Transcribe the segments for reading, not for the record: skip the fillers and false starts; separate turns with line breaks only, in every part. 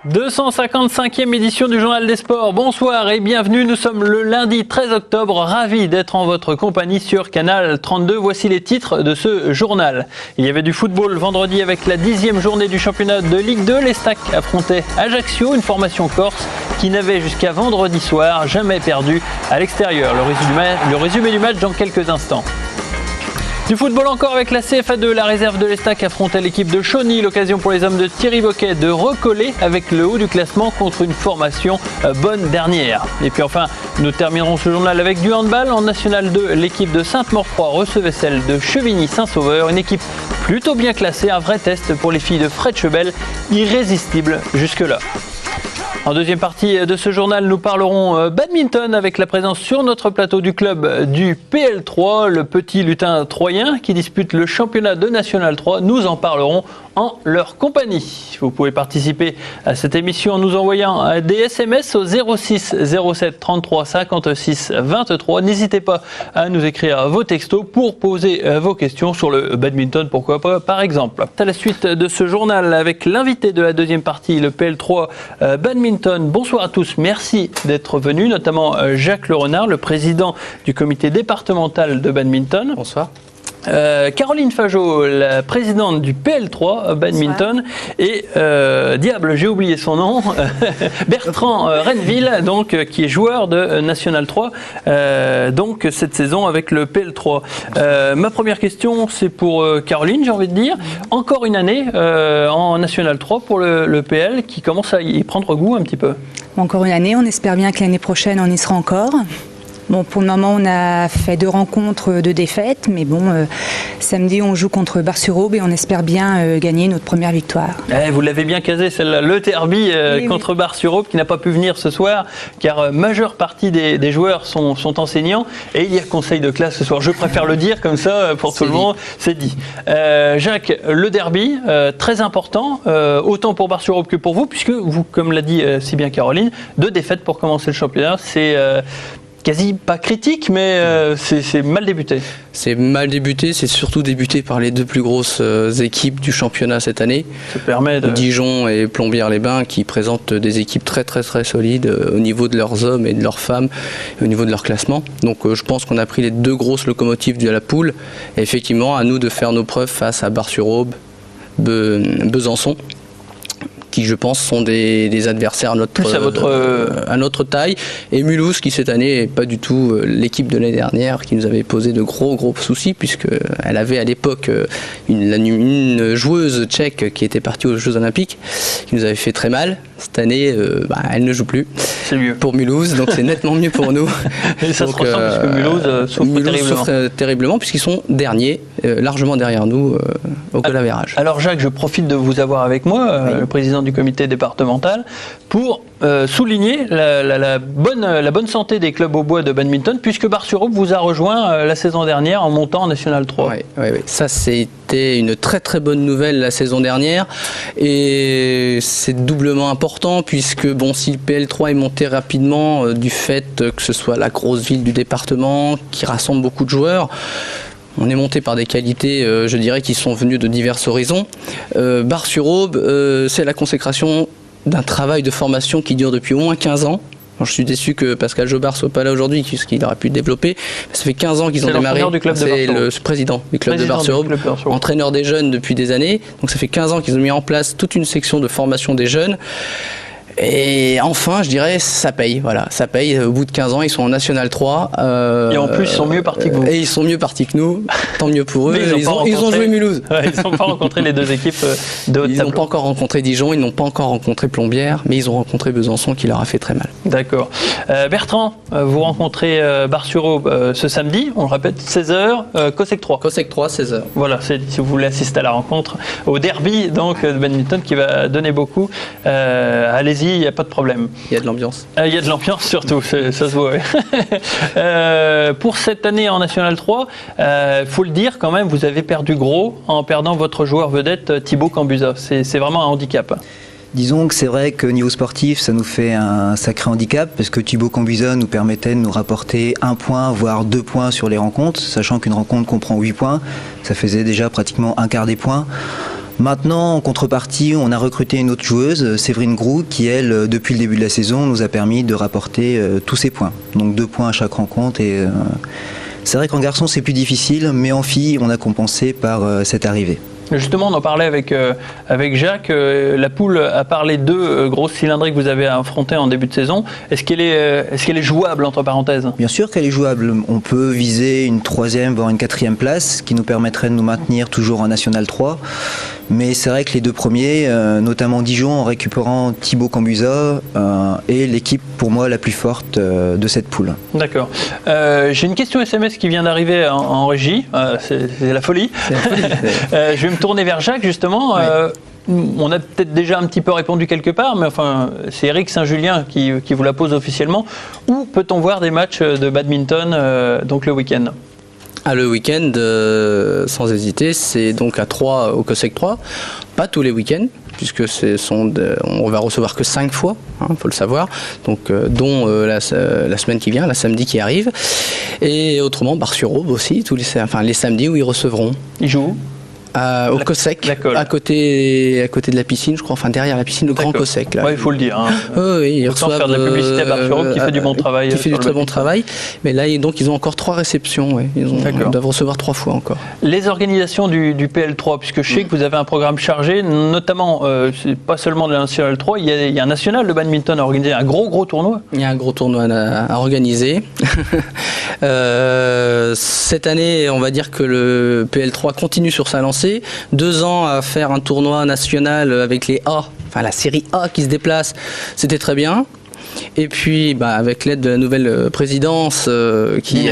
255e édition du Journal des Sports. Bonsoir et bienvenue. Nous sommes le lundi 13 octobre. Ravis d'être en votre compagnie sur Canal 32. Voici les titres de ce journal. Il y avait du football vendredi avec la 10e journée du championnat de Ligue 2. Les Stacks affrontaient Ajaccio, une formation corse qui n'avait jusqu'à vendredi soir jamais perdu à l'extérieur. Le résumé du match dans quelques instants. Du football encore avec la CFA2, la réserve de l'Estac affrontait l'équipe de Chauny. L'occasion pour les hommes de Thierry Boquet de recoller avec le haut du classement contre une formation bonne dernière. Et puis enfin, nous terminerons ce journal avec du handball. En National 2, l'équipe de Sainte-Maure-Croix recevait celle de Chevigny-Saint-Sauveur. Une équipe plutôt bien classée, un vrai test pour les filles de Fred Chebel, irrésistible jusque-là. En deuxième partie de ce journal, nous parlerons badminton avec la présence sur notre plateau du club du PL3, le petit lutin troyen qui dispute le championnat de National 3. Nous en parlerons en leur compagnie. Vous pouvez participer à cette émission en nous envoyant des SMS au 06 07 33 56 23. N'hésitez pas à nous écrire vos textos pour poser vos questions sur le badminton, pourquoi pas, par exemple. À la suite de ce journal avec l'invité de la deuxième partie, le PL3 badminton. Bonsoir à tous, merci d'être venus, notamment Jacques Le Renard, le président du comité départemental de badminton.
Bonsoir.
Caroline Fajot, la présidente du PL3 badminton. Bonsoir. Et diable, j'ai oublié son nom, Bertrand Renneville, donc qui est joueur de National 3 donc cette saison avec le PL3. Ma première question, c'est pour Caroline, j'ai envie de dire. Encore une année en National 3 pour le PL qui commence à y prendre goût un petit peu.
Encore une année, on espère bien que l'année prochaine on y sera encore. Bon, pour le moment, on a fait 2 rencontres de défaites, mais bon, samedi, on joue contre Bar-sur-Aube et on espère bien gagner notre première victoire.
Vous l'avez bien casé, celle-là, le derby contre Bar-sur-Aube qui n'a pas pu venir ce soir, car majeure partie des joueurs sont enseignants et il y a conseil de classe ce soir. Je préfère le dire comme ça pour tout le monde, c'est dit. Jacques, le derby, très important, autant pour Bar-sur-Aube que pour vous, puisque vous, comme l'a dit si bien Caroline, 2 défaites pour commencer le championnat, c'est quasi pas critique, mais c'est mal débuté.
C'est mal débuté, c'est surtout débuté par les 2 plus grosses équipes du championnat cette année.
Ça permet de...
Dijon et Plombières-les-Bains qui présentent des équipes très très très solides au niveau de leurs hommes et de leurs femmes, au niveau de leur classement. Donc je pense qu'on a pris les 2 grosses locomotives de la poule. Et effectivement, à nous de faire nos preuves face à Bar-sur-Aube, Besançon, qui je pense sont des adversaires à notre taille, et Mulhouse qui cette année n'est pas du tout l'équipe de l'année dernière qui nous avait posé de gros soucis puisqu'elle avait à l'époque une joueuse tchèque qui était partie aux Jeux Olympiques qui nous avait fait très mal. Cette année, elle ne joue plus.
C'est mieux
pour Mulhouse, donc c'est nettement mieux pour nous.
Et ça donc, se ressent parce que Mulhouse souffre
terriblement puisqu'ils sont derniers, largement derrière nous au goal average.
Alors Jacques, je profite de vous avoir avec moi, le président du comité départemental, pour souligner la bonne santé des clubs au bois de badminton, puisque Bar-sur-Aube vous a rejoint la saison dernière en montant en National 3.
Oui. Ça, c'était une très très bonne nouvelle la saison dernière, et c'est doublement important, puisque si le PL3 est monté rapidement du fait que ce soit la grosse ville du département, qui rassemble beaucoup de joueurs, on est monté par des qualités, je dirais, qui sont venues de divers horizons. Bar-sur-Aube, c'est la consécration d'un travail de formation qui dure depuis au moins 15 ans. Je suis déçu que Pascal Jobard soit pas là aujourd'hui, puisqu'il aurait pu le développer. Ça fait 15 ans qu'ils ont démarré. C'est le président du club de Bar-sur-Aube, entraîneur des jeunes depuis des années. Donc ça fait 15 ans qu'ils ont mis en place toute une section de formation des jeunes. Et enfin, je dirais, ça paye. Voilà, ça paye. Au bout de 15 ans, ils sont en National 3.
Et en plus, ils sont mieux partis que vous.
Et ils sont mieux partis que nous. Tant mieux pour eux. Ils ont joué Mulhouse.
Ils n'ont pas rencontré les 2 équipes de haut tableau.
Ils n'ont pas encore rencontré Dijon, ils n'ont pas encore rencontré Plombières, mais ils ont rencontré Besançon qui leur a fait très mal.
D'accord. Bertrand, vous rencontrez Bar-sur-Aube ce samedi, on le répète, 16h, COSEC 3.
COSEC 3, 16h.
Voilà, si vous voulez assister à la rencontre, au derby donc, de badminton qui va donner beaucoup. Allez-y, il n'y a pas de problème.
Il y a de l'ambiance.
Il y a de l'ambiance surtout, ça se voit. Pour cette année en National 3, faut le dire quand même, vous avez perdu gros en perdant votre joueur vedette Thibaut Cambusa. C'est vraiment un handicap.
Disons que c'est vrai que niveau sportif, ça nous fait un sacré handicap parce que Thibaut Cambusa nous permettait de nous rapporter 1 point, voire 2 points sur les rencontres, sachant qu'une rencontre comprend 8 points, ça faisait déjà pratiquement un quart des points. Maintenant, en contrepartie, on a recruté une autre joueuse, Séverine Groux, qui, elle, depuis le début de la saison, nous a permis de rapporter tous ses points. Donc 2 points à chaque rencontre. Et c'est vrai qu'en garçon, c'est plus difficile, mais en filles, on a compensé par cette arrivée.
Justement, on en parlait avec Jacques. La poule, à part les 2 grosses cylindrées que vous avez affrontées en début de saison, est-ce qu'elle est jouable, entre parenthèses ?
Bien sûr qu'elle est jouable. On peut viser une 3e, voire une 4e place, ce qui nous permettrait de nous maintenir toujours en National 3. Mais c'est vrai que les 2 premiers, notamment Dijon, en récupérant Thibaut Cambusa, est l'équipe pour moi la plus forte de cette poule.
D'accord. J'ai une question SMS qui vient d'arriver en régie. C'est la folie. Je vais me tourner vers Jacques justement. Ouais. On a peut-être déjà un petit peu répondu quelque part, mais enfin, c'est Eric Saint-Julien qui vous la pose officiellement. Où peut-on voir des matchs de badminton donc le week-end ?
Le week-end, sans hésiter, c'est donc à 3 au COSEC 3, pas tous les week-ends, puisque on va recevoir que 5 fois, faut le savoir, donc, dont la semaine qui vient, la samedi qui arrive, et autrement Bar-sur-Aube aussi, les samedis où ils recevront.
Ils jouent
au COSEC, à côté de la piscine, je crois, enfin derrière la piscine, le grand COSEC.
Oui, il faut le dire.
Oui, ils
reçoivent faire de la publicité à Bar-sur-Aube qui fait du bon travail.
Qui fait du très bon travail. Mais là, donc, ils ont encore 3 réceptions. Ouais. Ils doivent recevoir 3 fois encore.
Les organisations du PL3, puisque je sais que vous avez un programme chargé, notamment, c'est pas seulement de la National 3, il y a un national de badminton à organiser, un gros tournoi.
Il y a un gros tournoi à organiser. Cette année, on va dire que le PL3 continue sur sa lancée. 2 ans à faire un tournoi national avec les A, enfin la série A qui se déplace, c'était très bien. Et puis, avec l'aide de la nouvelle présidence qui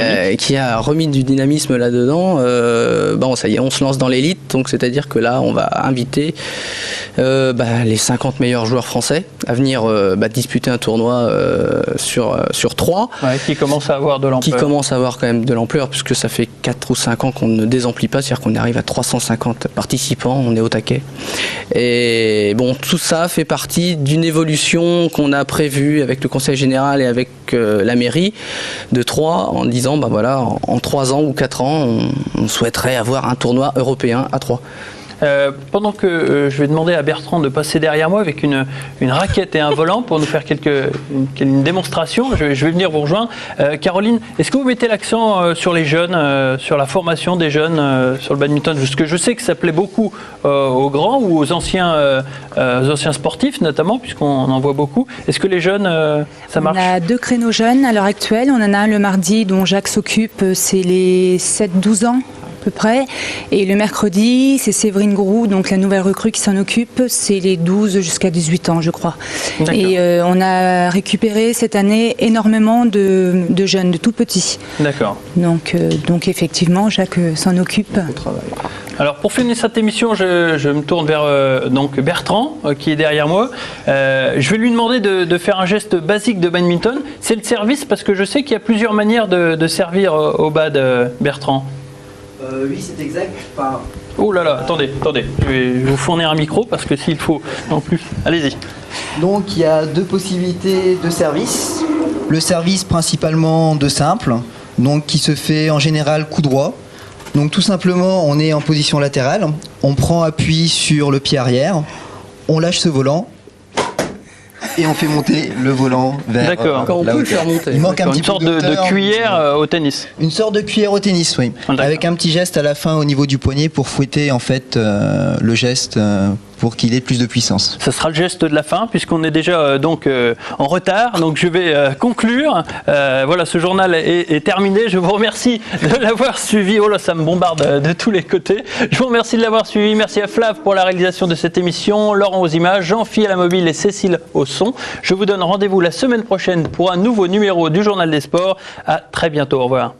a remis du dynamisme là-dedans, ça y est, on se lance dans l'élite. Donc, c'est-à-dire que là, on va inviter les 50 meilleurs joueurs français à venir disputer un tournoi sur 3.
Ouais, qui commence à avoir de l'ampleur.
Qui commence à avoir quand même de l'ampleur, puisque ça fait 4 ou 5 ans qu'on ne désemplit pas, c'est-à-dire qu'on arrive à 350 participants, on est au taquet. Et bon, tout ça fait partie d'une évolution qu'on a prévue avec le Conseil général et avec la mairie de Troyes en disant en 3 ans ou 4 ans on souhaiterait avoir un tournoi européen à Troyes.
Pendant que je vais demander à Bertrand de passer derrière moi avec une raquette et un volant pour nous faire une démonstration, je vais venir vous rejoindre. Caroline, est-ce que vous mettez l'accent sur les jeunes, sur la formation des jeunes sur le badminton ? Parce que je sais que ça plaît beaucoup aux grands ou aux anciens sportifs notamment, puisqu'on en voit beaucoup. Est-ce que les jeunes, ça marche ?
On a 2 créneaux jeunes à l'heure actuelle. On en a un le mardi dont Jacques s'occupe, c'est les 7-12 ans. Peu près. Et le mercredi, c'est Séverine Groux, donc la nouvelle recrue qui s'en occupe, c'est les 12 jusqu'à 18 ans, je crois. D'accord. Et on a récupéré cette année énormément de jeunes, de tout petits.
D'accord.
Donc effectivement, Jacques s'en occupe.
Alors pour finir cette émission, je me tourne vers donc Bertrand qui est derrière moi. Je vais lui demander de faire un geste basique de badminton. C'est le service, parce que je sais qu'il y a plusieurs manières de servir au bad, Bertrand.
Oui, c'est exact.
Oh là là, attendez. Je vais vous fournir un micro parce que s'il faut en plus. Allez-y.
Donc il y a 2 possibilités de service. Le service principalement de simple, donc qui se fait en général coup droit. Donc tout simplement, on est en position latérale, on prend appui sur le pied arrière, on lâche ce volant. Et on fait monter le volant vers
on peut le faire monter.
Il manque un petit
une sorte de cuillère au tennis.
Une sorte de cuillère au tennis, oui. Avec un petit geste à la fin au niveau du poignet pour fouetter en fait le geste pour qu'il ait plus de puissance.
Ce sera le geste de la fin puisqu'on est déjà en retard. Donc je vais conclure. Voilà, ce journal est terminé. Je vous remercie de l'avoir suivi. Oh là, ça me bombarde de tous les côtés. Je vous remercie de l'avoir suivi. Merci à Flav pour la réalisation de cette émission, Laurent aux images, Jean-Phi à la mobile et Cécile au son. Je vous donne rendez-vous la semaine prochaine pour un nouveau numéro du Journal des Sports. À très bientôt. Au revoir.